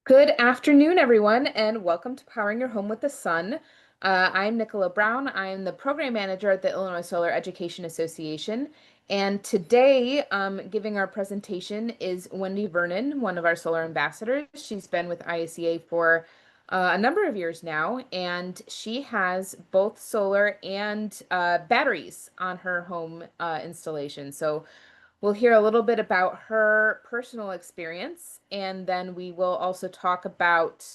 Good afternoon, everyone, and welcome to Powering Your Home with the Sun. I'm Nicola Brown. I'm the program manager at the Illinois Solar Education Association. And today, giving our presentation is Wendy Vernon, one of our solar ambassadors. She's been with ISEA for a number of years now, and she has both solar and batteries on her home installation. So we'll hear a little bit about her personal experience, and then we will also talk about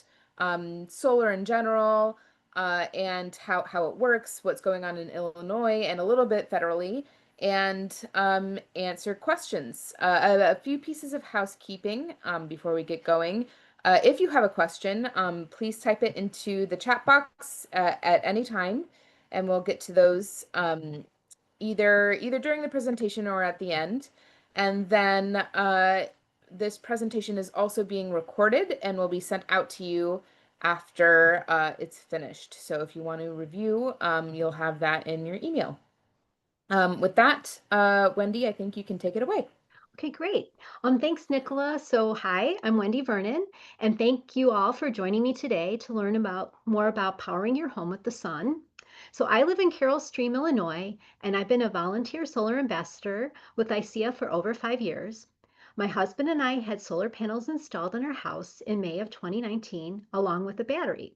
solar in general and how it works, what's going on in Illinois, and a little bit federally, and answer questions. A few pieces of housekeeping before we get going. If you have a question, please type it into the chat box at any time, and we'll get to those either during the presentation or at the end. And then this presentation is also being recorded and will be sent out to you after it's finished. So if you want to review, you'll have that in your email. With that, Wendy, I think you can take it away. Okay, great. Thanks, Nicola. So, hi, I'm Wendy Vernon, and thank you all for joining me today to learn more about powering your home with the sun. So, I live in Carroll Stream, Illinois, and I've been a volunteer solar ambassador with ISEA for over 5 years. My husband and I had solar panels installed in our house in May of 2019, along with a battery.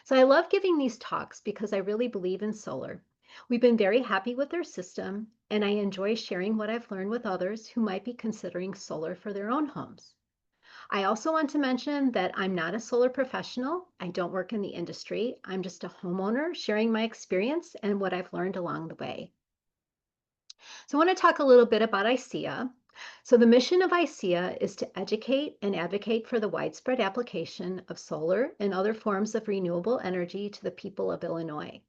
So I love giving these talks because I really believe in solar. We've been very happy with their system, and I enjoy sharing what I've learned with others who might be considering solar for their own homes. I also want to mention that I'm not a solar professional. I don't work in the industry. I'm just a homeowner sharing my experience and what I've learned along the way. So I want to talk a little bit about ISEA. So the mission of ISEA is to educate and advocate for the widespread application of solar and other forms of renewable energy to the people of Illinois.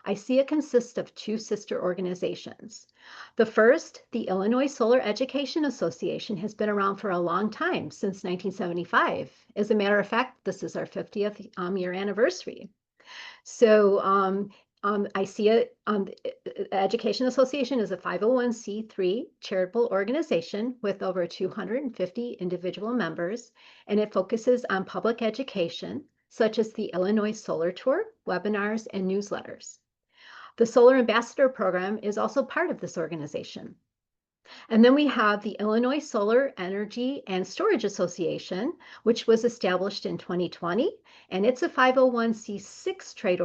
ISEA consists of two sister organizations. The first, the Illinois Solar Education Association, has been around for a long time, since 1975. As a matter of fact, this is our 50th year anniversary. So ISEA Education Association is a 501c3 charitable organization with over 250 individual members, and it focuses on public education, such as the Illinois Solar Tour, webinars, and newsletters. The Solar Ambassador program is also part of this organization. And then we have the Illinois Solar Energy and Storage Association, which was established in 2020, and it's a 501c6 trade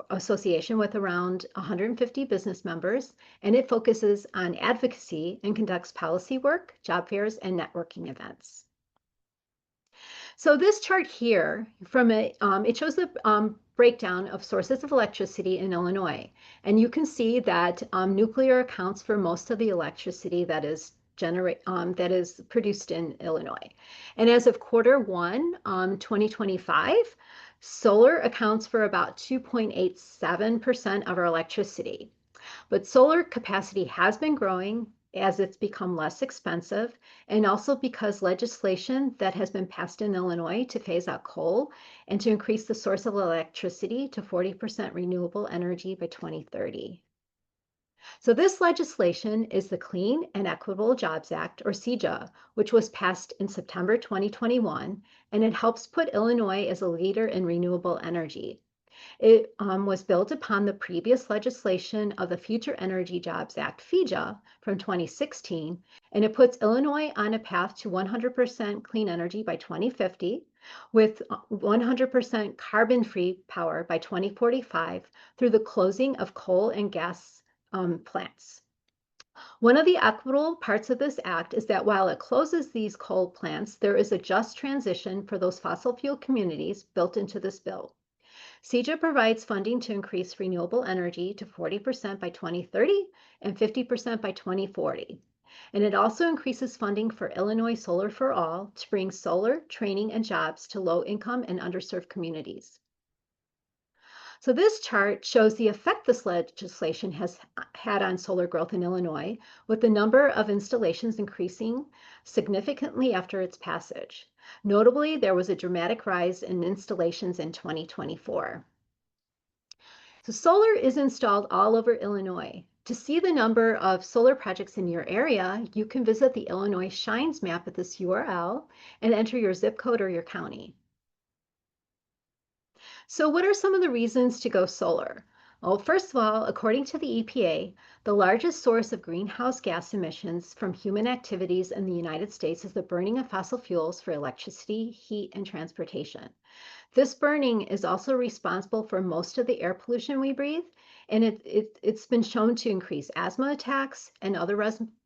association with around 150 business members, and it focuses on advocacy and conducts policy work, job fairs, and networking events. So this chart here it shows the breakdown of sources of electricity in Illinois. And you can see that nuclear accounts for most of the electricity that is produced in Illinois. And as of Q1 2025, solar accounts for about 2.87% of our electricity. But solar capacity has been growing as it's become less expensive, and also because legislation that has been passed in Illinois to phase out coal and to increase the source of electricity to 40% renewable energy by 2030. So this legislation is the Clean and Equitable Jobs Act, or CEJA, which was passed in September 2021, and it helps put Illinois as a leader in renewable energy. It was built upon the previous legislation of the Future Energy Jobs Act, FEJA, from 2016, and it puts Illinois on a path to 100% clean energy by 2050, with 100% carbon-free power by 2045 through the closing of coal and gas plants. One of the equitable parts of this act is that while it closes these coal plants, there is a just transition for those fossil fuel communities built into this bill. CEJA provides funding to increase renewable energy to 40% by 2030 and 50% by 2040. And it also increases funding for Illinois Solar for All to bring solar, training, and jobs to low-income and underserved communities. So this chart shows the effect this legislation has had on solar growth in Illinois, with the number of installations increasing significantly after its passage. Notably, there was a dramatic rise in installations in 2024. So solar is installed all over Illinois. To see the number of solar projects in your area, you can visit the Illinois Shines map at this URL and enter your zip code or your county. So what are some of the reasons to go solar? Well, first of all, according to the EPA, the largest source of greenhouse gas emissions from human activities in the United States is the burning of fossil fuels for electricity, heat, and transportation. This burning is also responsible for most of the air pollution we breathe, and it's been shown to increase asthma attacks and other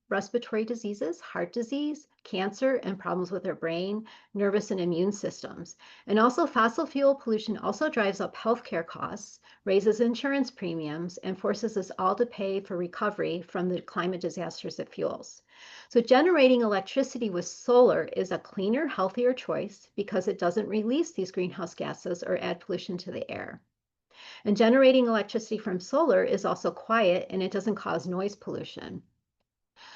respiratory diseases, heart disease, cancer, and problems with our brain, nervous, and immune systems. And also, fossil fuel pollution also drives up healthcare costs, raises insurance premiums, and forces us all to pay for recovery from the climate disasters it fuels. So generating electricity with solar is a cleaner, healthier choice because it doesn't release these greenhouse gases or add pollution to the air. And generating electricity from solar is also quiet and it doesn't cause noise pollution.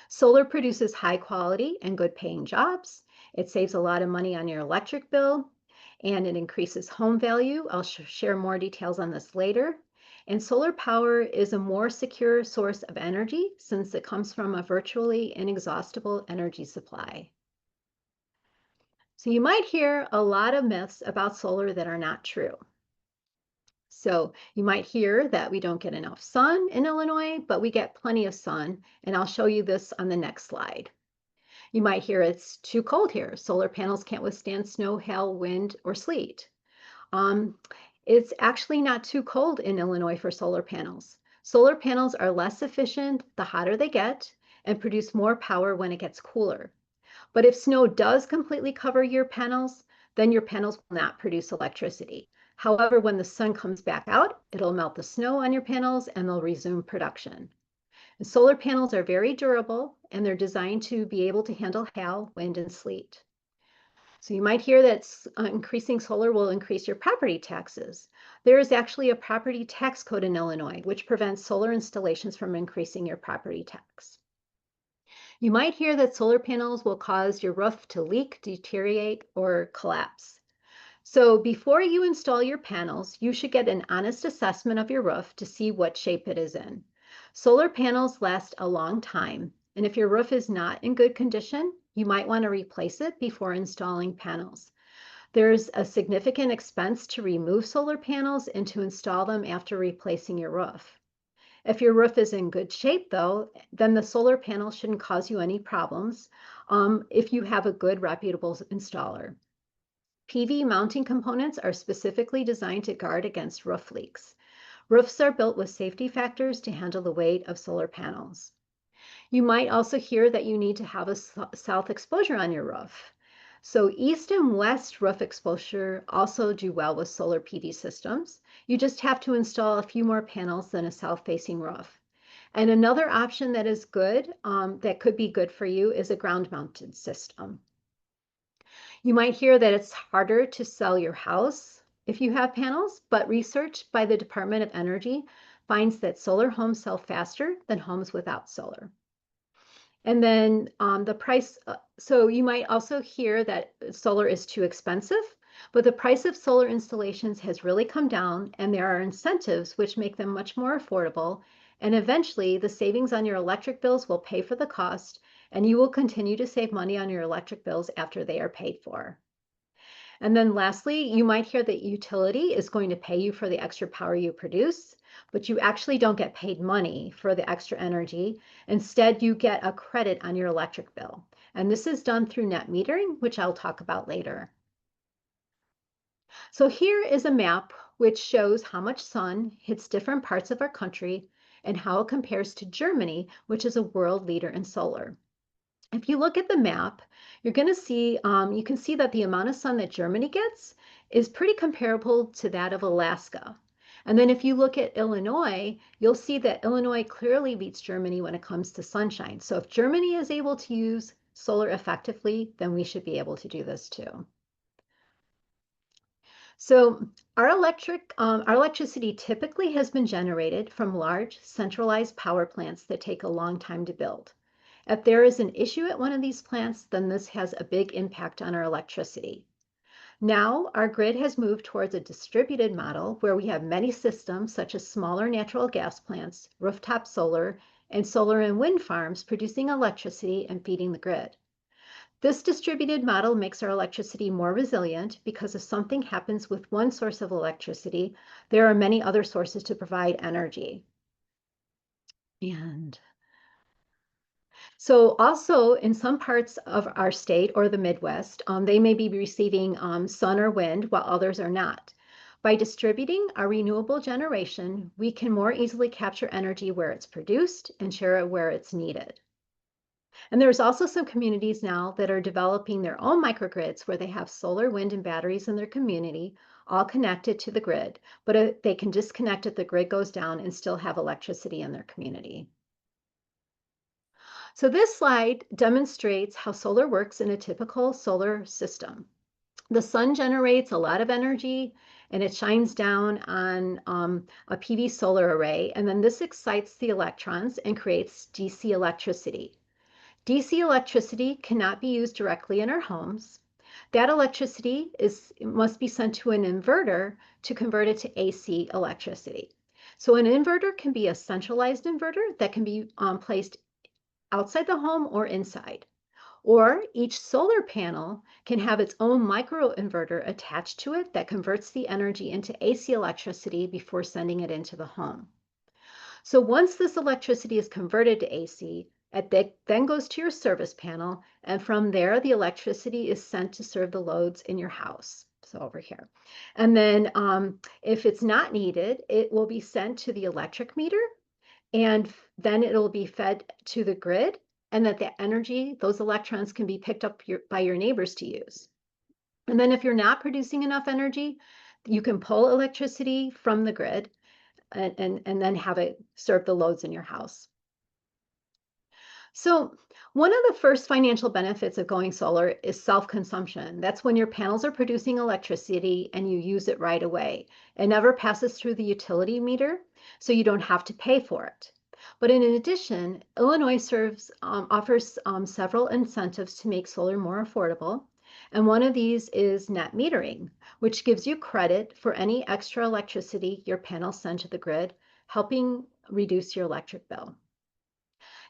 Solar produces high quality and good paying jobs. It saves a lot of money on your electric bill and it increases home value. I'll share more details on this later. And solar power is a more secure source of energy since it comes from a virtually inexhaustible energy supply. So you might hear a lot of myths about solar that are not true. So you might hear that we don't get enough sun in Illinois, but we get plenty of sun, and I'll show you this on the next slide. You might hear it's too cold here. Solar panels can't withstand snow, hail, wind, or sleet. Um, it's actually not too cold in Illinois for solar panels. Solar panels are less efficient the hotter they get and produce more power when it gets cooler. But if snow does completely cover your panels, then your panels will not produce electricity. However, when the sun comes back out, it'll melt the snow on your panels and they'll resume production. And solar panels are very durable and they're designed to be able to handle hail, wind, and sleet. So you might hear that increasing solar will increase your property taxes. There is actually a property tax code in Illinois which prevents solar installations from increasing your property tax. You might hear that solar panels will cause your roof to leak, deteriorate, or collapse. So before you install your panels, you should get an honest assessment of your roof to see what shape it is in. Solar panels last a long time, and if your roof is not in good condition, you might want to replace it before installing panels. There's a significant expense to remove solar panels and to install them after replacing your roof. If your roof is in good shape, though, then the solar panel shouldn't cause you any problems if you have a good, reputable installer. PV mounting components are specifically designed to guard against roof leaks. Roofs are built with safety factors to handle the weight of solar panels. You might also hear that you need to have a south exposure on your roof. So east and west roof exposure also do well with solar PV systems. You just have to install a few more panels than a south-facing roof. And another option that is good, that could be good for you, is a ground-mounted system. You might hear that it's harder to sell your house if you have panels, but research by the Department of Energy finds that solar homes sell faster than homes without solar. And then the price, so you might also hear that solar is too expensive, but the price of solar installations has really come down and there are incentives which make them much more affordable. And eventually the savings on your electric bills will pay for the cost and you will continue to save money on your electric bills after they are paid for. And then lastly, you might hear that utility is going to pay you for the extra power you produce, but you actually don't get paid money for the extra energy. Instead, you get a credit on your electric bill. And this is done through net metering, which I'll talk about later. So here is a map which shows how much sun hits different parts of our country and how it compares to Germany, which is a world leader in solar. If you look at the map, you're going to see, you can see that the amount of sun that Germany gets is pretty comparable to that of Alaska. And then if you look at Illinois, you'll see that Illinois clearly beats Germany when it comes to sunshine. So if Germany is able to use solar effectively, then we should be able to do this too. So our electricity typically has been generated from large centralized power plants that take a long time to build. If there is an issue at one of these plants, then this has a big impact on our electricity. Now, our grid has moved towards a distributed model where we have many systems such as smaller natural gas plants, rooftop solar, and solar and wind farms producing electricity and feeding the grid. This distributed model makes our electricity more resilient because if something happens with one source of electricity, there are many other sources to provide energy. And so also in some parts of our state or the Midwest, they may be receiving sun or wind while others are not. By distributing our renewable generation, we can more easily capture energy where it's produced and share it where it's needed. And there's also some communities now that are developing their own microgrids where they have solar, wind, and batteries in their community, all connected to the grid, but they can disconnect if the grid goes down and still have electricity in their community. So this slide demonstrates how solar works in a typical solar system. The sun generates a lot of energy and it shines down on a PV solar array, and then this excites the electrons and creates DC electricity. DC electricity cannot be used directly in our homes. That electricity must be sent to an inverter to convert it to AC electricity. So an inverter can be a centralized inverter that can be placed outside the home or inside. Or each solar panel can have its own microinverter attached to it that converts the energy into AC electricity before sending it into the home. So once this electricity is converted to AC, it then goes to your service panel, and from there, the electricity is sent to serve the loads in your house. So over here. And then if it's not needed, it will be sent to the electric meter, and then it'll be fed to the grid, and that the energy, those electrons can be picked up by your neighbors to use. And then if you're not producing enough energy, you can pull electricity from the grid and then have it serve the loads in your house. So one of the first financial benefits of going solar is self-consumption. That's when your panels are producing electricity and you use it right away. It never passes through the utility meter, so you don't have to pay for it. But in addition, Illinois offers several incentives to make solar more affordable. And one of these is net metering, which gives you credit for any extra electricity your panels send to the grid, helping reduce your electric bill.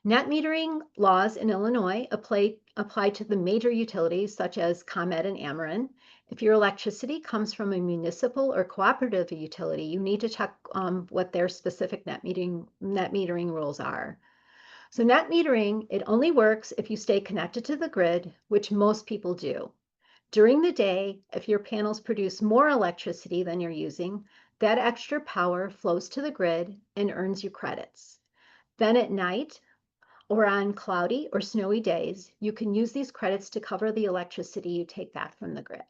Net metering laws in Illinois apply to the major utilities such as ComEd and Ameren. If your electricity comes from a municipal or cooperative utility, you need to check what their specific net metering rules are. So net metering, it only works if you stay connected to the grid, which most people do. During the day, if your panels produce more electricity than you're using, that extra power flows to the grid and earns you credits. Then at night, or on cloudy or snowy days, you can use these credits to cover the electricity you take back from the grid.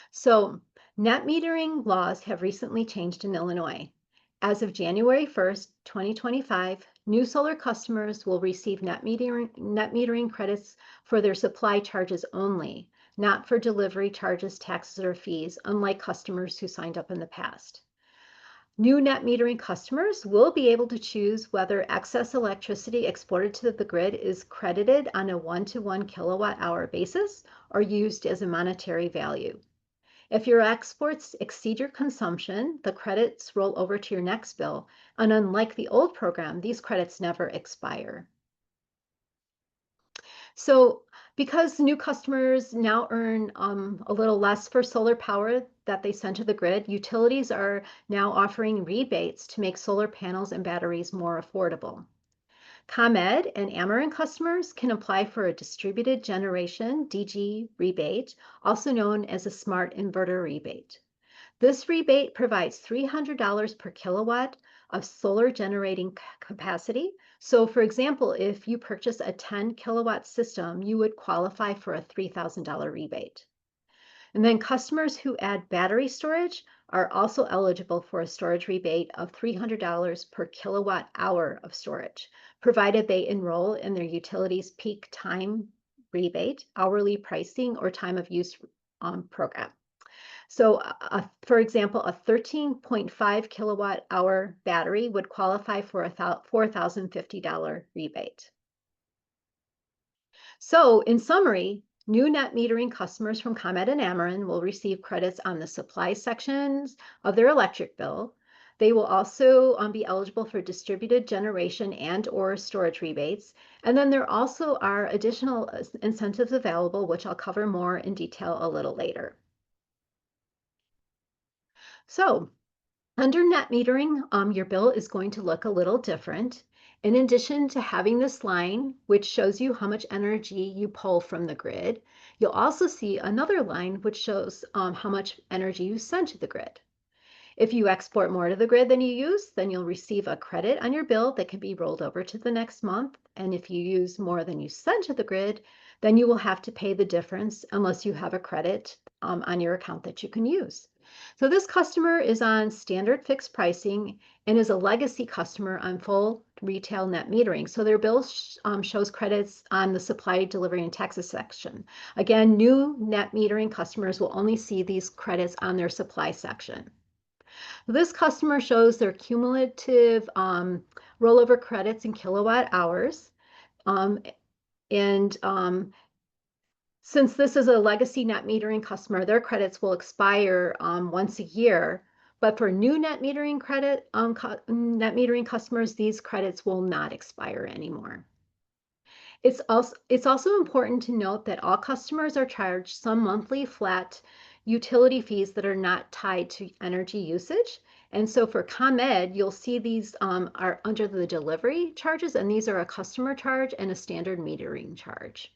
So net metering laws have recently changed in Illinois. As of January 1st, 2025, new solar customers will receive net metering credits for their supply charges only, not for delivery charges, taxes, or fees, unlike customers who signed up in the past. New net metering customers will be able to choose whether excess electricity exported to the grid is credited on a 1-to-1 kilowatt-hour basis or used as a monetary value. If your exports exceed your consumption, the credits roll over to your next bill, and unlike the old program, these credits never expire. So because new customers now earn a little less for solar power that they send to the grid, utilities are now offering rebates to make solar panels and batteries more affordable. ComEd and Ameren customers can apply for a distributed generation DG rebate, also known as a smart inverter rebate. This rebate provides $300 per kilowatt of solar generating capacity. So for example, if you purchase a 10 kilowatt system, you would qualify for a $3,000 rebate. And then customers who add battery storage are also eligible for a storage rebate of $300 per kilowatt hour of storage, provided they enroll in their utility's peak time rebate, hourly pricing, or time of use program. So for example, a 13.5 kilowatt hour battery would qualify for a $4,050 rebate. So in summary, New net metering customers from ComEd and Ameren will receive credits on the supply sections of their electric bill. They will also be eligible for distributed generation and/or storage rebates. And then there also are additional incentives available, which I'll cover more in detail a little later. So, under net metering, your bill is going to look a little different. In addition to having this line, which shows you how much energy you pull from the grid, you'll also see another line which shows how much energy you send to the grid. If you export more to the grid than you use, then you'll receive a credit on your bill that can be rolled over to the next month. And if you use more than you send to the grid, then you will have to pay the difference unless you have a credit on your account that you can use. So this customer is on standard fixed pricing and is a legacy customer on full retail net metering. So their bill shows credits on the supply, delivery, and taxes section. Again, new net metering customers will only see these credits on their supply section. This customer shows their cumulative rollover credits in kilowatt hours. Um, and since this is a legacy net metering customer, their credits will expire once a year. But for new net metering net metering customers, these credits will not expire anymore. It's also important to note that all customers are charged some monthly flat utility fees that are not tied to energy usage. And so for ComEd, you'll see these are under the delivery charges, and these are a customer charge and a standard metering charge.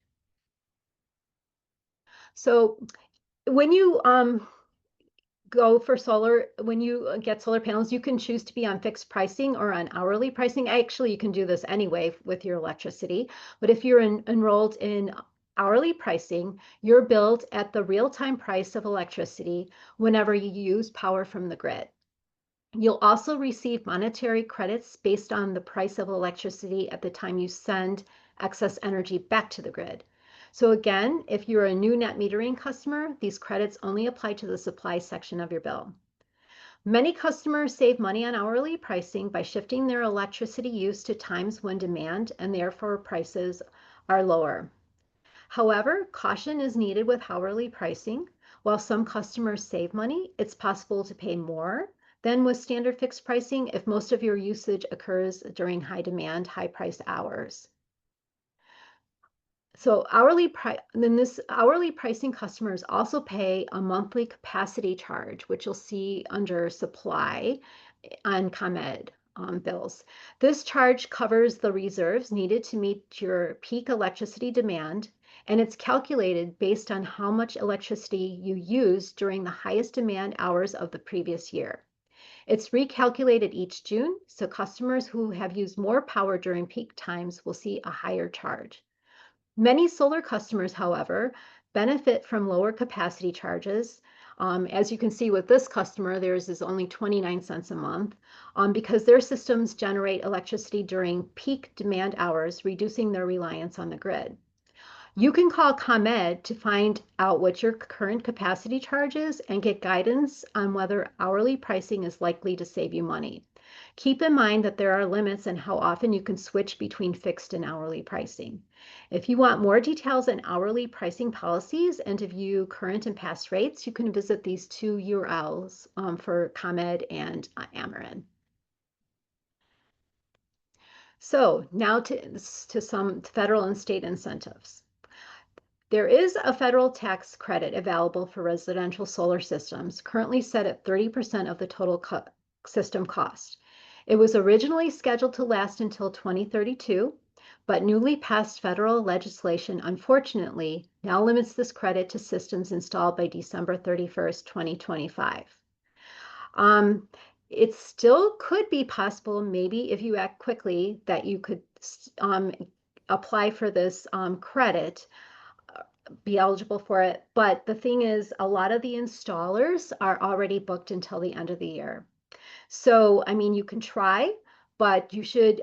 So when you go for solar, when you get solar panels, you can choose to be on fixed pricing or on hourly pricing. Actually, you can do this anyway with your electricity. But if you're enrolled in hourly pricing, you're billed at the real-time price of electricity whenever you use power from the grid. You'll also receive monetary credits based on the price of electricity at the time you send excess energy back to the grid. So again, if you're a new net metering customer, these credits only apply to the supply section of your bill. Many customers save money on hourly pricing by shifting their electricity use to times when demand and therefore prices are lower. However, caution is needed with hourly pricing. While some customers save money, it's possible to pay more than with standard fixed pricing if most of your usage occurs during high demand, high price hours. So hourly pricing customers also pay a monthly capacity charge, which you'll see under supply on ComEd bills. This charge covers the reserves needed to meet your peak electricity demand, and it's calculated based on how much electricity you used during the highest demand hours of the previous year. It's recalculated each June, so customers who have used more power during peak times will see a higher charge. Many solar customers, however, benefit from lower capacity charges. As you can see with this customer, theirs is only 29 cents a month because their systems generate electricity during peak demand hours, reducing their reliance on the grid. You can call ComEd to find out what your current capacity charge is and get guidance on whether hourly pricing is likely to save you money. Keep in mind that there are limits on how often you can switch between fixed and hourly pricing. If you want more details on hourly pricing policies and to view current and past rates, you can visit these two URLs for ComEd and Ameren. So now to some federal and state incentives. There is a federal tax credit available for residential solar systems, currently set at 30% of the total system cost. It was originally scheduled to last until 2032, but newly passed federal legislation unfortunately now limits this credit to systems installed by December 31st, 2025. It still could be possible, maybe if you act quickly, that you could apply for this credit, be eligible for it. But the thing is, a lot of the installers are already booked until the end of the year. So, I mean, you can try, but you should,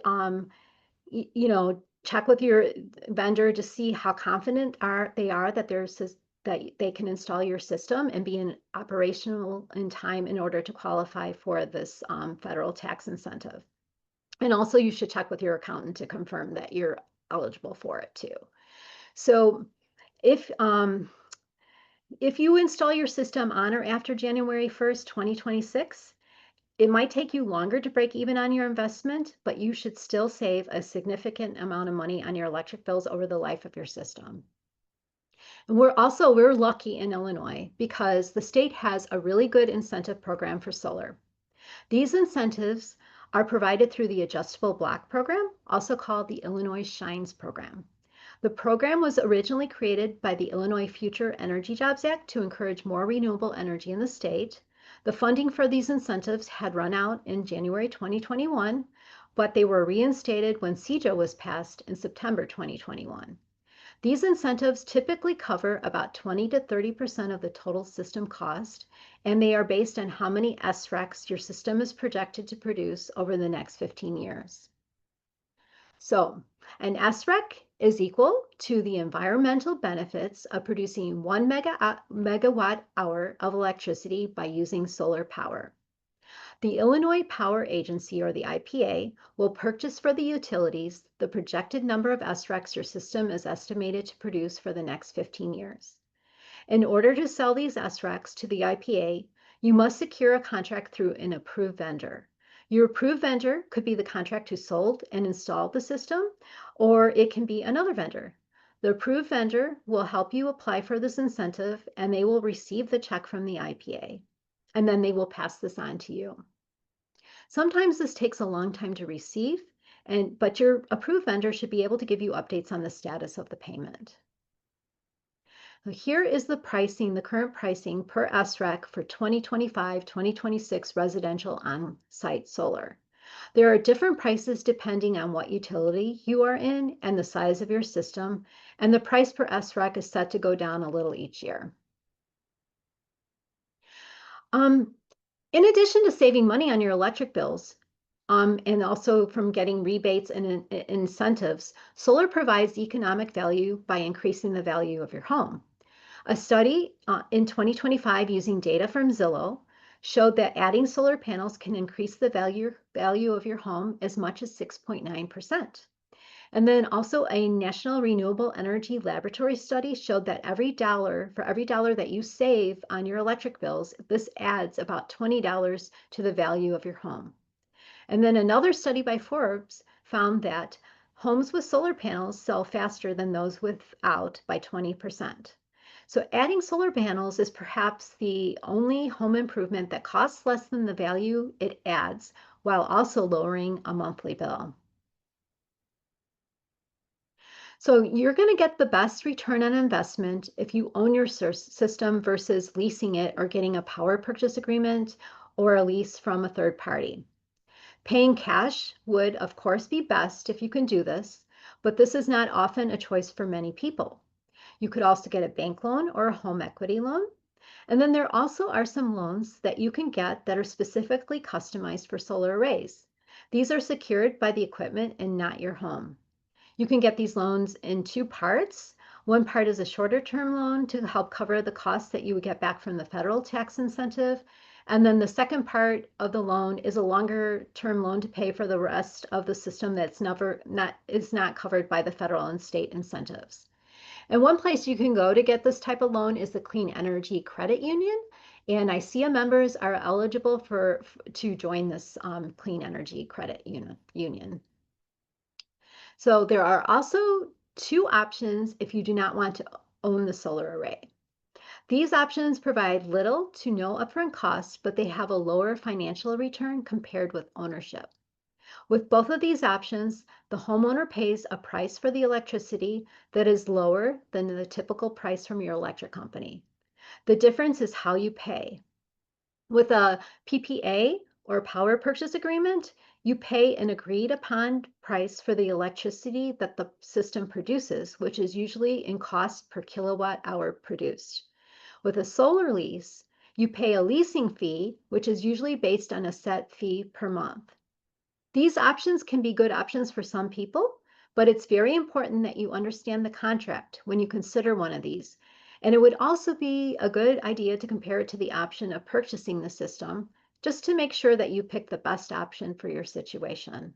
check with your vendor to see how confident they are that that they can install your system and be operational in time in order to qualify for this federal tax incentive. And also, you should check with your accountant to confirm that you're eligible for it too. So, If um, if you install your system on or after January 1st, 2026, it might take you longer to break even on your investment, but you should still save a significant amount of money on your electric bills over the life of your system. And we're lucky in Illinois because the state has a really good incentive program for solar. These incentives are provided through the Adjustable Block Program, also called the Illinois Shines Program. The program was originally created by the Illinois Future Energy Jobs Act to encourage more renewable energy in the state. The funding for these incentives had run out in January 2021, but they were reinstated when CEJA was passed in September 2021. These incentives typically cover about 20 to 30% of the total system cost, and they are based on how many SRECs your system is projected to produce over the next 15 years. So, an SREC is equal to the environmental benefits of producing 1 megawatt hour of electricity by using solar power. The Illinois Power Agency, or the IPA, will purchase for the utilities the projected number of SRECs your system is estimated to produce for the next 15 years. In order to sell these SRECs to the IPA, you must secure a contract through an approved vendor. Your approved vendor could be the contract who sold and installed the system, or it can be another vendor. The approved vendor will help you apply for this incentive, and they will receive the check from the IPA, and then they will pass this on to you. Sometimes this takes a long time to receive, but your approved vendor should be able to give you updates on the status of the payment. So here is the pricing, the current pricing per SREC for 2025-2026 residential on-site solar. There are different prices depending on what utility you are in and the size of your system, and the price per SREC is set to go down a little each year. In addition to saving money on your electric bills, and also from getting rebates and incentives, solar provides economic value by increasing the value of your home. A study in 2025 using data from Zillow showed that adding solar panels can increase the value of your home as much as 6.9%. And then also a National Renewable Energy Laboratory study showed that for every dollar that you save on your electric bills, this adds about $20 to the value of your home. And then another study by Forbes found that homes with solar panels sell faster than those without by 20%. So adding solar panels is perhaps the only home improvement that costs less than the value it adds while also lowering a monthly bill. So you're going to get the best return on investment if you own your system versus leasing it or getting a power purchase agreement or a lease from a third party. Paying cash would, of course, be best if you can do this, but this is not often a choice for many people. You could also get a bank loan or a home equity loan. And then there also are some loans that you can get that are specifically customized for solar arrays. These are secured by the equipment and not your home. You can get these loans in two parts. One part is a shorter term loan to help cover the costs that you would get back from the federal tax incentive. And then the second part of the loan is a longer term loan to pay for the rest of the system that's not covered by the federal and state incentives. And one place you can go to get this type of loan is the Clean Energy Credit Union. And ISEA members are eligible to join this Clean Energy Credit Union. So there are also two options if you do not want to own the solar array. These options provide little to no upfront costs, but they have a lower financial return compared with ownership. With both of these options, the homeowner pays a price for the electricity that is lower than the typical price from your electric company. The difference is how you pay. With a PPA or power purchase agreement, you pay an agreed upon price for the electricity that the system produces, which is usually in cost per kilowatt hour produced. With a solar lease, you pay a leasing fee, which is usually based on a set fee per month. These options can be good options for some people, but it's very important that you understand the contract when you consider one of these. And it would also be a good idea to compare it to the option of purchasing the system, just to make sure that you pick the best option for your situation.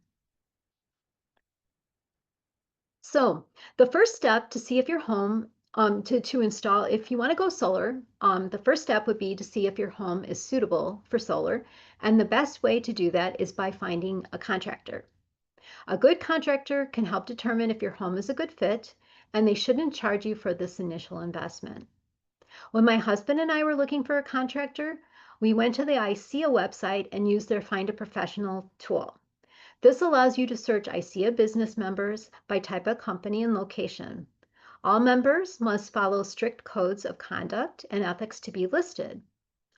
So the first step to see if your home to install, if you want to go solar, the first step would be to see if your home is suitable for solar. And the best way to do that is by finding a contractor. A good contractor can help determine if your home is a good fit, and they shouldn't charge you for this initial investment. When my husband and I were looking for a contractor, we went to the ISEA website and used their Find a Professional tool. This allows you to search ISEA business members by type of company and location. All members must follow strict codes of conduct and ethics to be listed.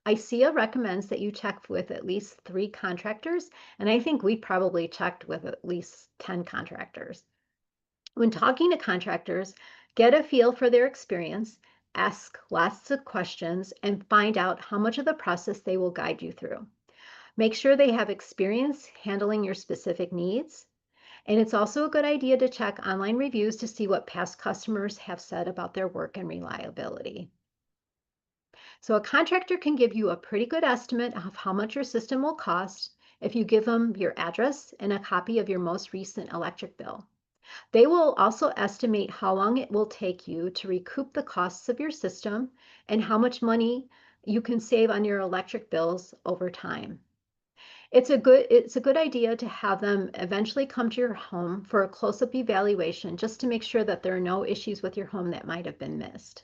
ISEA recommends that you check with at least 3 contractors, and I think we probably checked with at least 10 contractors. When talking to contractors, get a feel for their experience, ask lots of questions, and find out how much of the process they will guide you through. Make sure they have experience handling your specific needs. And it's also a good idea to check online reviews to see what past customers have said about their work and reliability. So a contractor can give you a pretty good estimate of how much your system will cost if you give them your address and a copy of your most recent electric bill. They will also estimate how long it will take you to recoup the costs of your system and how much money you can save on your electric bills over time. It's a good idea to have them eventually come to your home for a close-up evaluation just to make sure that there are no issues with your home that might have been missed.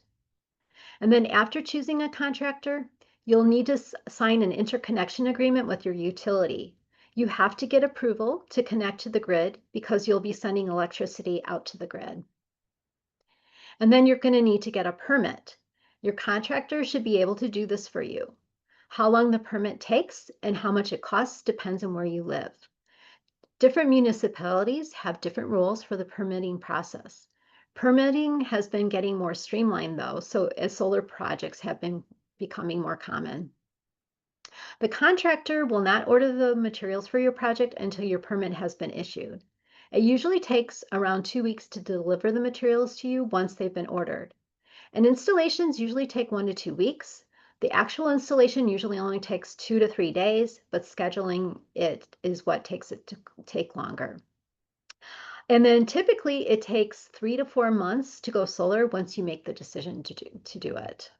And then after choosing a contractor, you'll need to sign an interconnection agreement with your utility. You have to get approval to connect to the grid because you'll be sending electricity out to the grid. And then you're going to need to get a permit. Your contractor should be able to do this for you. How long the permit takes and how much it costs depends on where you live. Different municipalities have different rules for the permitting process. Permitting has been getting more streamlined though, so as solar projects have been becoming more common. The contractor will not order the materials for your project until your permit has been issued. It usually takes around 2 weeks to deliver the materials to you once they've been ordered. And installations usually take 1 to 2 weeks. The actual installation usually only takes 2 to 3 days, but scheduling it is what takes it to take longer. And then typically it takes 3 to 4 months to go solar once you make the decision to do it.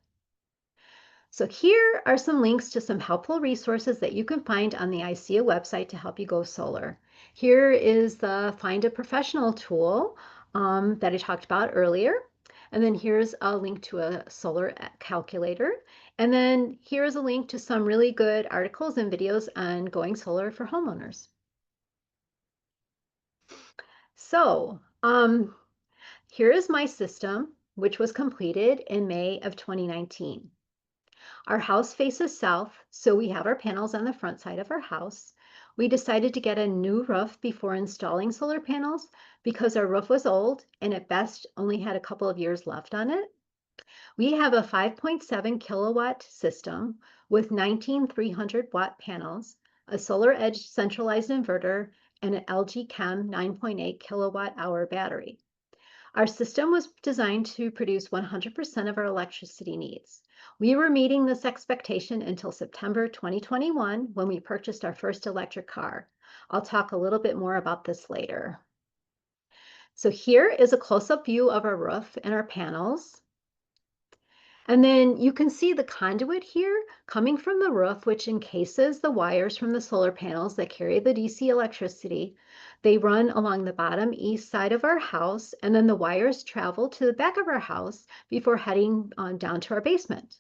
So here are some links to some helpful resources that you can find on the ISEA website to help you go solar. Here is the Find a Professional tool that I talked about earlier. And then here's a link to a solar calculator. And then here's a link to some really good articles and videos on going solar for homeowners. So here is my system, which was completed in May of 2019. Our house faces south, so we have our panels on the front side of our house. We decided to get a new roof before installing solar panels because our roof was old and at best only had a couple of years left on it. We have a 5.7 kilowatt system with 19 300-watt panels, a Solar Edge centralized inverter, and an LG Chem 9.8 kilowatt hour battery. Our system was designed to produce 100% of our electricity needs. We were meeting this expectation until September 2021 when we purchased our first electric car. I'll talk a little bit more about this later. So here is a close-up view of our roof and our panels. And then you can see the conduit here coming from the roof, which encases the wires from the solar panels that carry the DC electricity. They run along the bottom east side of our house, and then the wires travel to the back of our house before heading on down to our basement.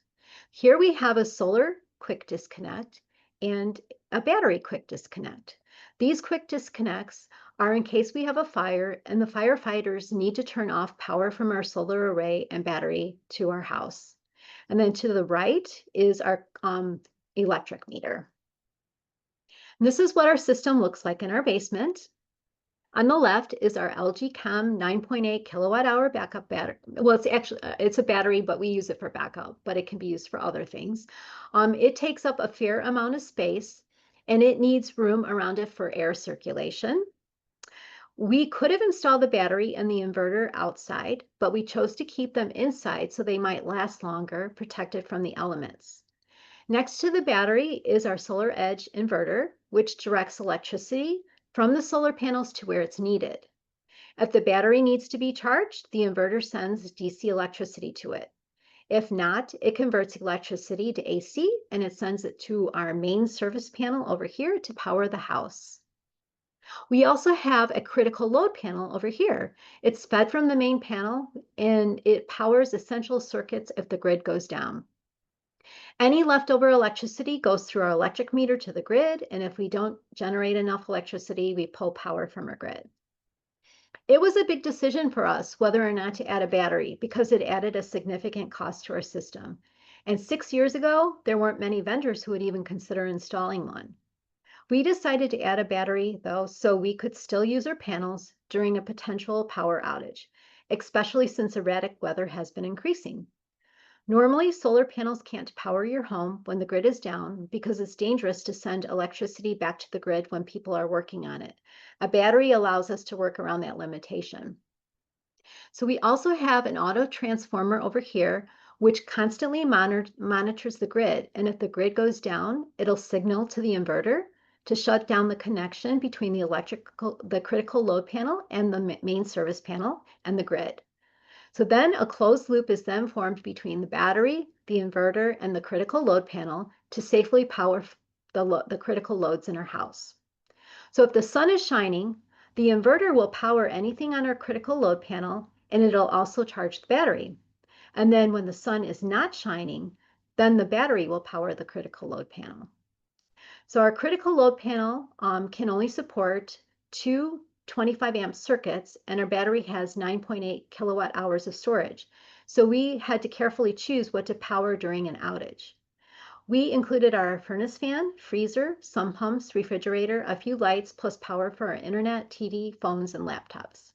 Here we have a solar quick disconnect and a battery quick disconnect. These quick disconnects are in case we have a fire and the firefighters need to turn off power from our solar array and battery to our house. And then to the right is our electric meter. And this is what our system looks like in our basement. On the left is our LG Chem 9.8 kilowatt hour backup battery. Well, it's a battery, but we use it for backup, but it can be used for other things. It takes up a fair amount of space and it needs room around it for air circulation. We could have installed the battery and the inverter outside, but we chose to keep them inside so they might last longer, protected from the elements. Next to the battery is our Solar Edge inverter, which directs electricity from the solar panels to where it's needed. If the battery needs to be charged, the inverter sends DC electricity to it. If not, it converts electricity to AC and it sends it to our main service panel over here to power the house. We also have a critical load panel over here. It's fed from the main panel and it powers essential circuits if the grid goes down. Any leftover electricity goes through our electric meter to the grid, and if we don't generate enough electricity, we pull power from our grid. It was a big decision for us whether or not to add a battery because it added a significant cost to our system. And 6 years ago, there weren't many vendors who would even consider installing one. We decided to add a battery, though, so we could still use our panels during a potential power outage, especially since erratic weather has been increasing. Normally, solar panels can't power your home when the grid is down because it's dangerous to send electricity back to the grid when people are working on it. A battery allows us to work around that limitation. So we also have an auto transformer over here, which constantly monitors the grid. And if the grid goes down, it'll signal to the inverter to shut down the connection between the critical load panel and the main service panel and the grid. So then a closed loop is then formed between the battery, the inverter, and the critical load panel to safely power the critical loads in our house. So if the sun is shining, the inverter will power anything on our critical load panel, and it'll also charge the battery. And then when the sun is not shining, then the battery will power the critical load panel. So our critical load panel can only support two 25 amp circuits, and our battery has 9.8 kilowatt hours of storage. So we had to carefully choose what to power during an outage. We included our furnace fan, freezer, sump pumps, refrigerator, a few lights, plus power for our internet, TV, phones, and laptops.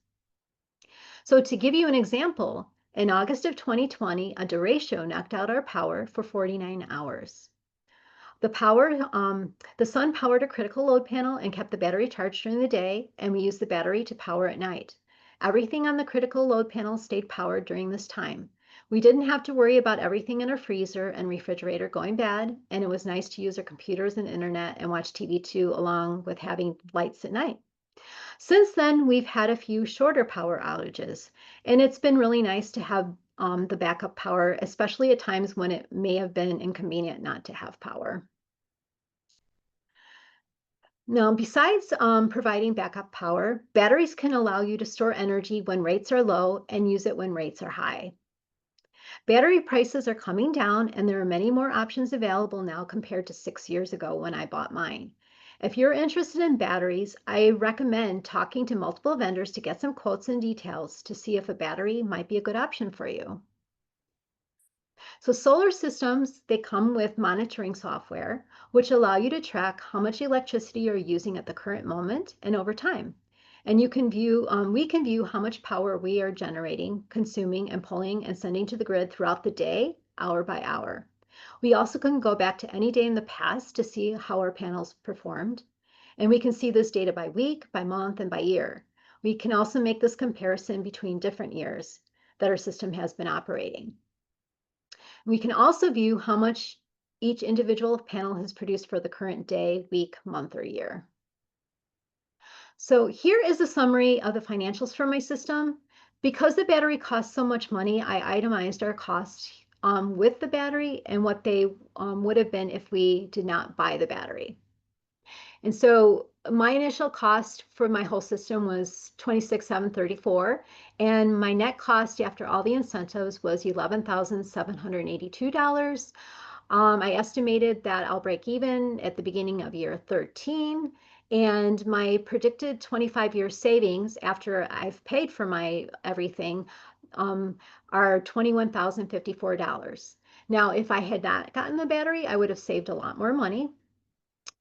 So to give you an example, in August of 2020, a derecho knocked out our power for 49 hours. The sun powered a critical load panel and kept the battery charged during the day, and we used the battery to power at night. Everything on the critical load panel stayed powered during this time. We didn't have to worry about everything in our freezer and refrigerator going bad, and it was nice to use our computers and internet and watch TV too, along with having lights at night. Since then, we've had a few shorter power outages, and it's been really nice to have the backup power, especially at times when it may have been inconvenient not to have power. Now, besides providing backup power, batteries can allow you to store energy when rates are low and use it when rates are high. Battery prices are coming down, and there are many more options available now compared to 6 years ago when I bought mine. If you're interested in batteries, I recommend talking to multiple vendors to get some quotes and details to see if a battery might be a good option for you. So solar systems, they come with monitoring software, which allow you to track how much electricity you're using at the current moment and over time. And we can view how much power we are generating, consuming, and pulling and sending to the grid throughout the day, hour by hour. We also can go back to any day in the past to see how our panels performed. And we can see this data by week, by month, and by year. We can also make this comparison between different years that our system has been operating. We can also view how much each individual panel has produced for the current day, week, month, or year. So here is a summary of the financials for my system. Because the battery costs so much money, I itemized our costs with the battery and what they would have been if we did not buy the battery. And so my initial cost for my whole system was $26,734, and my net cost after all the incentives was $11,782. I estimated that I'll break even at the beginning of year 13, and my predicted 25-year savings after I've paid for my everything are $21,054. Now, if I had not gotten the battery, I would have saved a lot more money.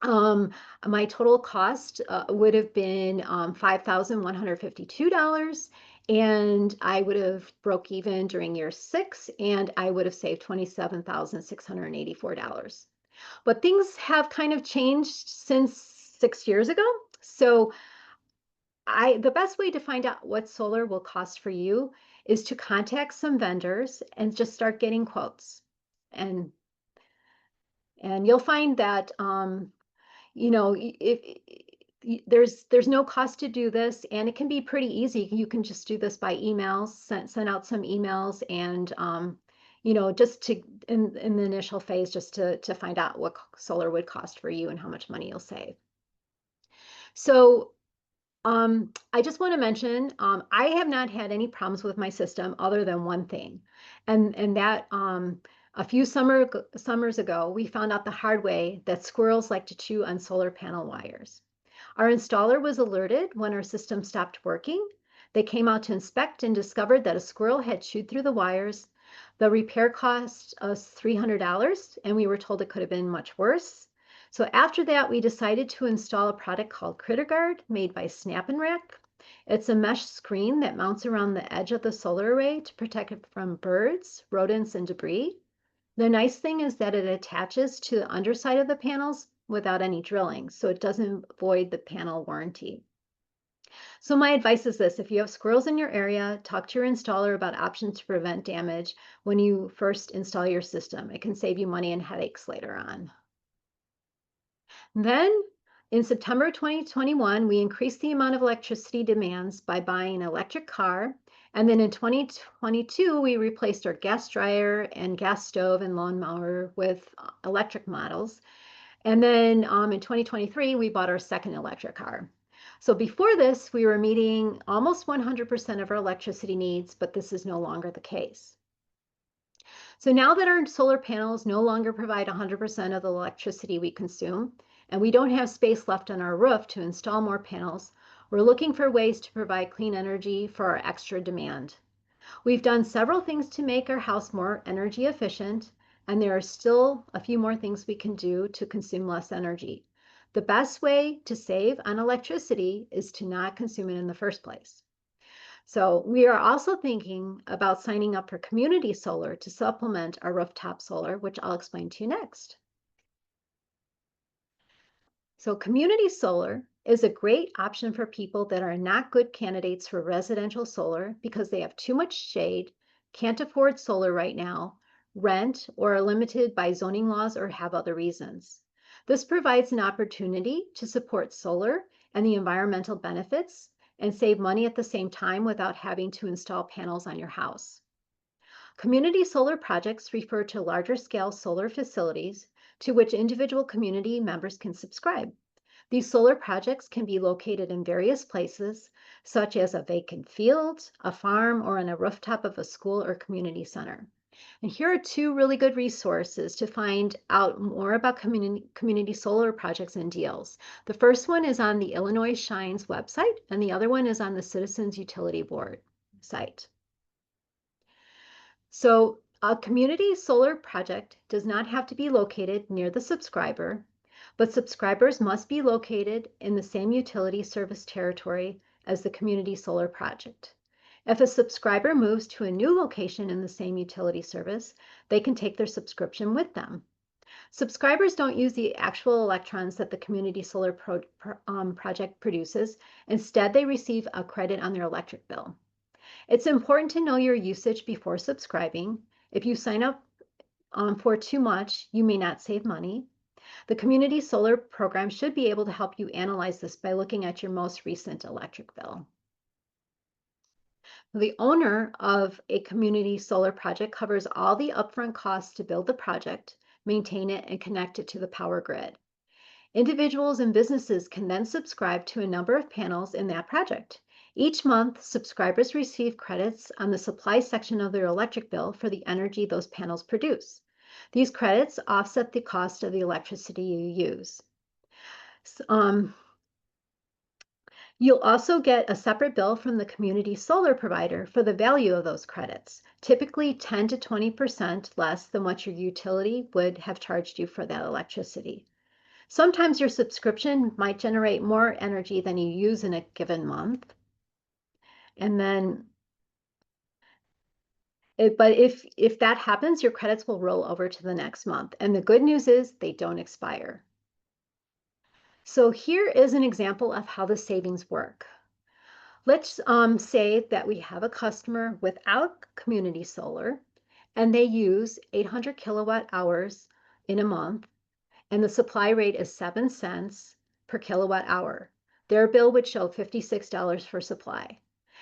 Um, my total cost would have been $5,152, and I would have broke even during year 6, and I would have saved $27,684. But things have kind of changed since 6 years ago. So the best way to find out what solar will cost for you is to contact some vendors and just start getting quotes. And you'll find that if there's no cost to do this, and it can be pretty easy. You can just do this by emails, send out some emails, and just to in the initial phase, just to find out what solar would cost for you and how much money you'll save. So I just want to mention, I have not had any problems with my system other than one thing, and that a few summers ago, we found out the hard way that squirrels like to chew on solar panel wires. Our installer was alerted when our system stopped working. They came out to inspect and discovered that a squirrel had chewed through the wires. The repair cost us $300, and we were told it could have been much worse. So after that, we decided to install a product called Critter Guard made by Snap and Rack. It's a mesh screen that mounts around the edge of the solar array to protect it from birds, rodents, and debris. The nice thing is that it attaches to the underside of the panels without any drilling, so it doesn't void the panel warranty. So my advice is this: if you have squirrels in your area, talk to your installer about options to prevent damage when you first install your system. It can save you money and headaches later on. Then in September 2021, we increased the amount of electricity demands by buying an electric car. And then in 2022, we replaced our gas dryer and gas stove and lawnmower with electric models. And then in 2023, we bought our second electric car. So before this, we were meeting almost 100% of our electricity needs, but this is no longer the case. So now that our solar panels no longer provide 100% of the electricity we consume, and we don't have space left on our roof to install more panels, we're looking for ways to provide clean energy for our extra demand. We've done several things to make our house more energy efficient, and there are still a few more things we can do to consume less energy. The best way to save on electricity is to not consume it in the first place. So we are also thinking about signing up for community solar to supplement our rooftop solar, which I'll explain to you next. So community solar is a great option for people that are not good candidates for residential solar because they have too much shade, can't afford solar right now, rent, or are limited by zoning laws or have other reasons. This provides an opportunity to support solar and the environmental benefits and save money at the same time without having to install panels on your house. Community solar projects refer to larger scale solar facilities to which individual community members can subscribe. These solar projects can be located in various places, such as a vacant field, a farm, or on a rooftop of a school or community center. And here are two really good resources to find out more about community solar projects and deals. The first one is on the Illinois Shines website, and the other one is on the Citizens Utility Board site. So a community solar project does not have to be located near the subscriber, but subscribers must be located in the same utility service territory as the community solar project. If a subscriber moves to a new location in the same utility service, they can take their subscription with them. Subscribers don't use the actual electrons that the community solar project produces. Instead, they receive a credit on their electric bill. It's important to know your usage before subscribing. If you sign up for too much, you may not save money. The community solar program should be able to help you analyze this by looking at your most recent electric bill. The owner of a community solar project covers all the upfront costs to build the project, maintain it, and connect it to the power grid. Individuals and businesses can then subscribe to a number of panels in that project. Each month, subscribers receive credits on the supply section of their electric bill for the energy those panels produce. These credits offset the cost of the electricity you use. You'll also get a separate bill from the community solar provider for the value of those credits, typically 10 to 20% less than what your utility would have charged you for that electricity. Sometimes your subscription might generate more energy than you use in a given month. And then, but if that happens, your credits will roll over to the next month. And the good news is they don't expire. So here is an example of how the savings work. Let's say that we have a customer without community solar and they use 800 kilowatt hours in a month, and the supply rate is 7 cents per kilowatt hour. their bill would show $56 for supply.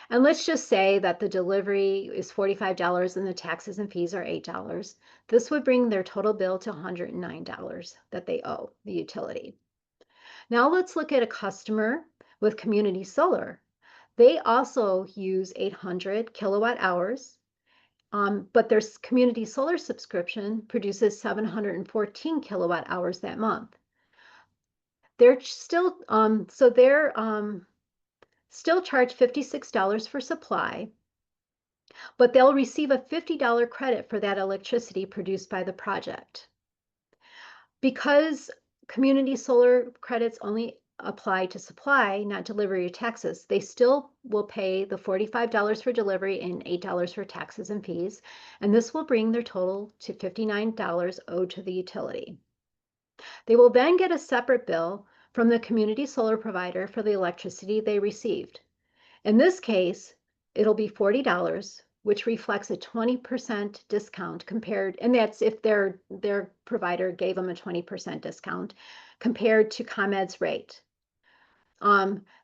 And let's just say that the delivery is $45 and the taxes and fees are $8. This would bring their total bill to $109 that they owe the utility. Now let's look at a customer with community solar. They also use 800 kilowatt hours, but their community solar subscription produces 714 kilowatt hours that month. They're still still charged $56 for supply, but they'll receive a $50 credit for that electricity produced by the project. Because community solar credits only apply to supply, not delivery or taxes, they still will pay the $45 for delivery and $8 for taxes and fees, and this will bring their total to $59 owed to the utility. They will then get a separate bill from the community solar provider for the electricity they received. In this case, it'll be $40, which reflects a 20% discount compared, and that's if their provider gave them a 20% discount compared to ComEd's rate.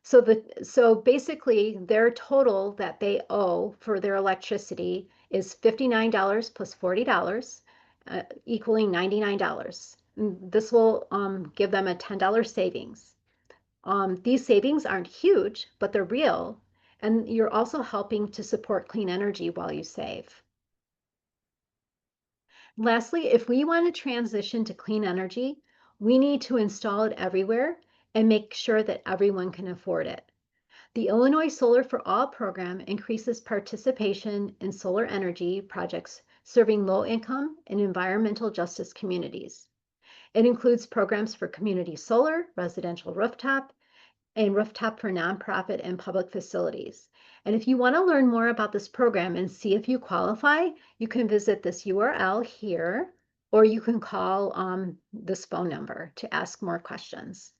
So basically their total that they owe for their electricity is $59 plus $40, equaling $99. This will give them a $10 savings. These savings aren't huge, but they're real, and you're also helping to support clean energy while you save. Lastly, if we want to transition to clean energy, we need to install it everywhere and make sure that everyone can afford it. The Illinois Solar for All program increases participation in solar energy projects serving low-income and environmental justice communities. It includes programs for community solar, residential rooftop, and rooftop for nonprofit and public facilities. And if you want to learn more about this program and see if you qualify, you can visit this URL here, or you can call this phone number to ask more questions.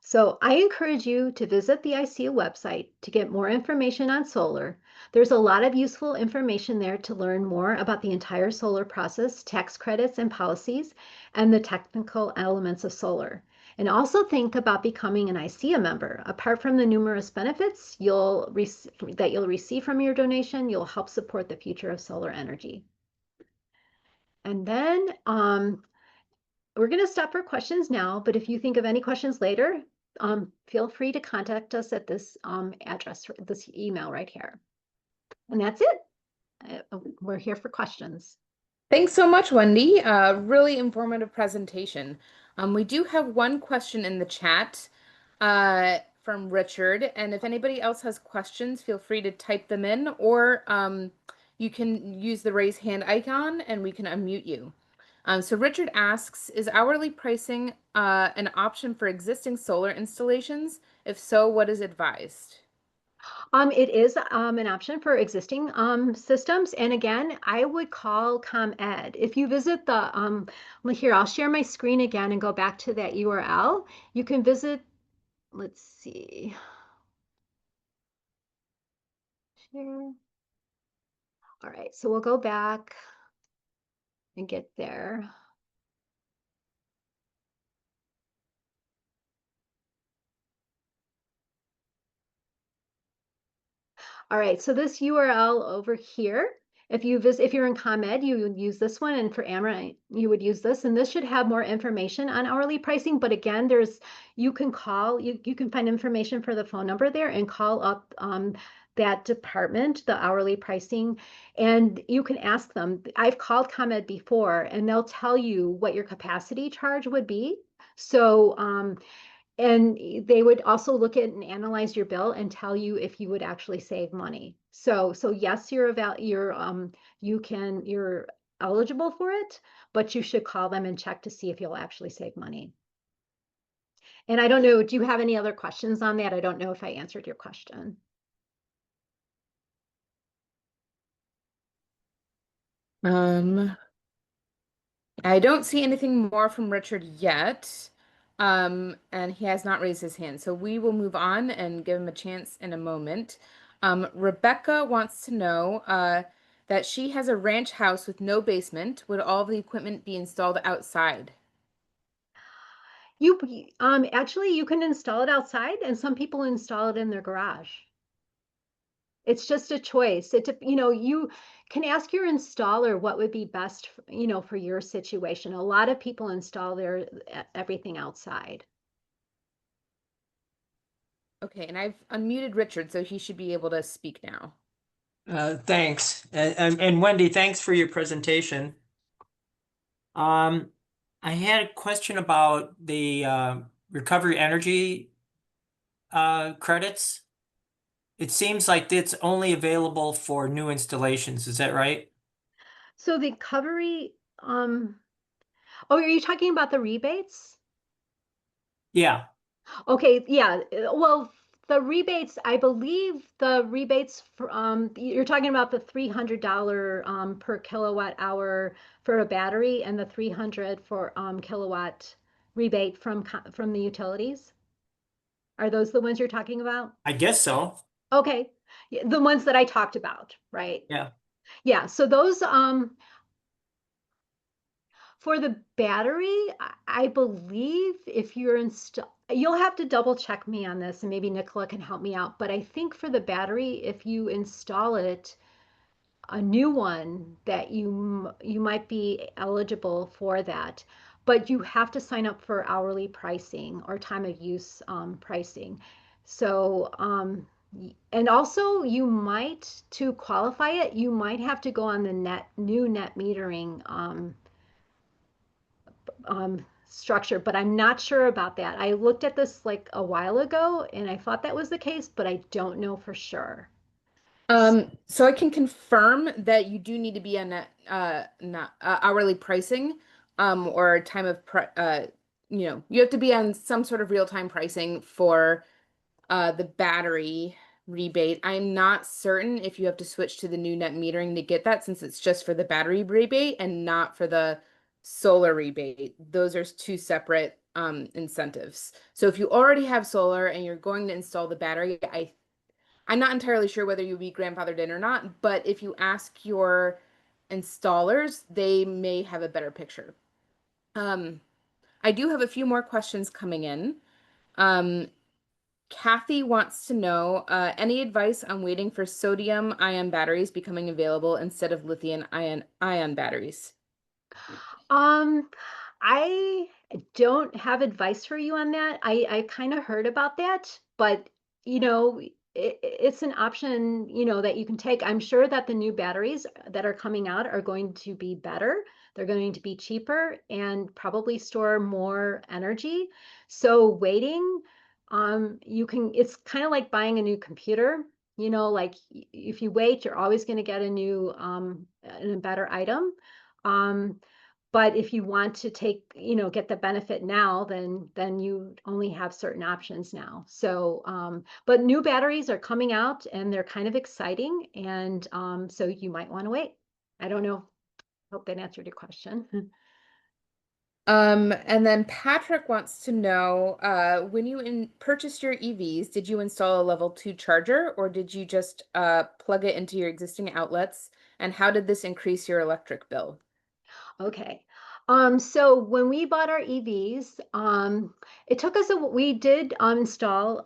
So I encourage you to visit the ISEA website to get more information on solar. There's a lot of useful information there to learn more about the entire solar process, tax credits and policies, and the technical elements of solar. And also think about becoming an ISEA member. Apart from the numerous benefits that you'll receive from your donation, you'll help support the future of solar energy. And then we're going to stop for questions now, but if you think of any questions later, feel free to contact us at this address, this email right here. And that's it. We're here for questions. Thanks so much, Wendy. Really informative presentation. We do have one question in the chat from Richard, and if anybody else has questions, feel free to type them in, or you can use the raise hand icon and we can unmute you. So Richard asks, is hourly pricing an option for existing solar installations? If so, what is advised? It is an option for existing systems. And again, I would call ComEd. If you visit the, here, I'll share my screen again and go back to that URL. You can visit, let's see. Share. All right, so we'll go back and get there. All right, so this URL over here, if you're in ComEd, you would use this one, and for Ameren, you would use this, and this should have more information on hourly pricing. But again, you can find information for the phone number there and call up that department, the hourly pricing, and you can ask them. I've called ComEd before, and they'll tell you what your capacity charge would be. So and they would also look at and analyze your bill and tell you if you would actually save money. So yes, you're eligible for it, but you should call them and check to see if you'll actually save money. And I don't know, do you have any other questions on that? I don't know if I answered your question. I don't see anything more from Richard yet, and he has not raised his hand. So we will move on and give him a chance in a moment. Rebecca wants to know that she has a ranch house with no basement. Would all the equipment be installed outside? You actually you can install it outside, and some people install it in their garage. It's just a choice. You can ask your installer what would be best, for your situation. A lot of people install everything outside. Okay, and I've unmuted Richard, so he should be able to speak now. Thanks. And Wendy, thanks for your presentation. Um, I had a question about the recovery energy credits. It seems like it's only available for new installations. Is that right? So the recovery, oh, are you talking about the rebates? Yeah. Okay, yeah. Well, the rebates, I believe the rebates for, you're talking about the $300 per kilowatt hour for a battery and the 300 for kilowatt rebate from the utilities. Are those the ones you're talking about? I guess so. Okay. Yeah, the ones that I talked about, right? Yeah. Yeah, so those for the battery, I believe if you're you'll have to double check me on this and maybe Nicola can help me out. But I think for the battery, if you install it, a new one, that you might be eligible for that. But you have to sign up for hourly pricing or time of use pricing. So, and also you might, to qualify it, you might have to go on the new net metering structure, but I'm not sure about that. I looked at this like a while ago and I thought that was the case, but I don't know for sure. So I can confirm that you do need to be on not hourly pricing, or time of you have to be on some sort of real-time pricing for the battery rebate. I'm not certain if you have to switch to the new net metering to get that, since it's just for the battery rebate and not for the solar rebate. Those are two separate incentives. So if you already have solar and you're going to install the battery, I'm not entirely sure whether you'll be grandfathered in or not, but if you ask your installers, they may have a better picture. Um, I do have a few more questions coming in. Um, Kathy wants to know any advice on waiting for sodium ion batteries becoming available instead of lithium ion batteries? Um, I don't have advice for you on that. I kind of heard about that, but it's an option, that you can take. I'm sure that the new batteries that are coming out are going to be better. They're going to be cheaper and probably store more energy. So waiting, it's kind of like buying a new computer. Like if you wait, you're always going to get a new, and a better item. Um, but if you want to get the benefit now, then you only have certain options now. So, but new batteries are coming out and they're kind of exciting. And so you might want to wait. I don't know. Hope that answered your question. And then Patrick wants to know, when you purchased your EVs, did you install a level 2 charger or did you just plug it into your existing outlets? And how did this increase your electric bill? Okay. So when we bought our EVs, it took us we did install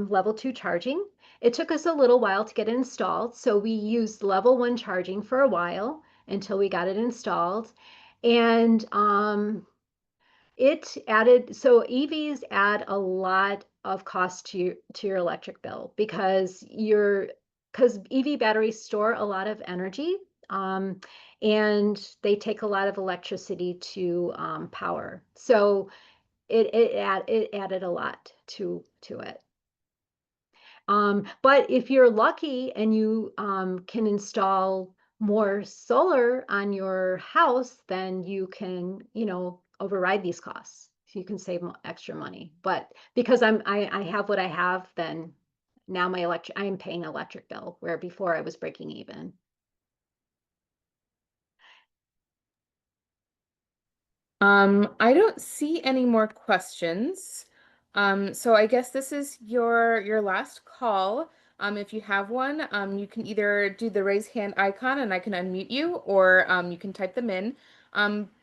level 2 charging. It took us a little while to get it installed. So we used level 1 charging for a while until we got it installed. And EVs add a lot of cost to your electric bill because EV batteries store a lot of energy, um, and they take a lot of electricity to power. So it added a lot to it. But if you're lucky and you can install more solar on your house, then you can, override these costs. So you can save extra money. But because I have what I have, then now I am paying electric bill, where before I was breaking even. I don't see any more questions. So I guess this is your last call. If you have one, you can either do the raise hand icon and I can unmute you, or you can type them in.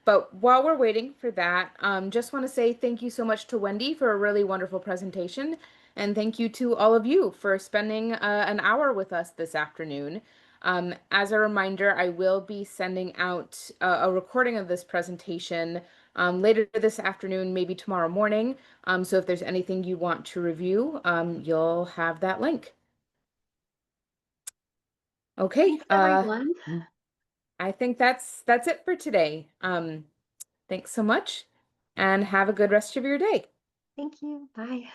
But while we're waiting for that, just want to say thank you so much to Wendy for a really wonderful presentation. And thank you to all of you for spending an hour with us this afternoon. As a reminder, I will be sending out a recording of this presentation later this afternoon, maybe tomorrow morning. So if there's anything you want to review, you'll have that link. Okay, Thanks, everyone. I think that's it for today. Thanks so much and have a good rest of your day. Thank you. Bye.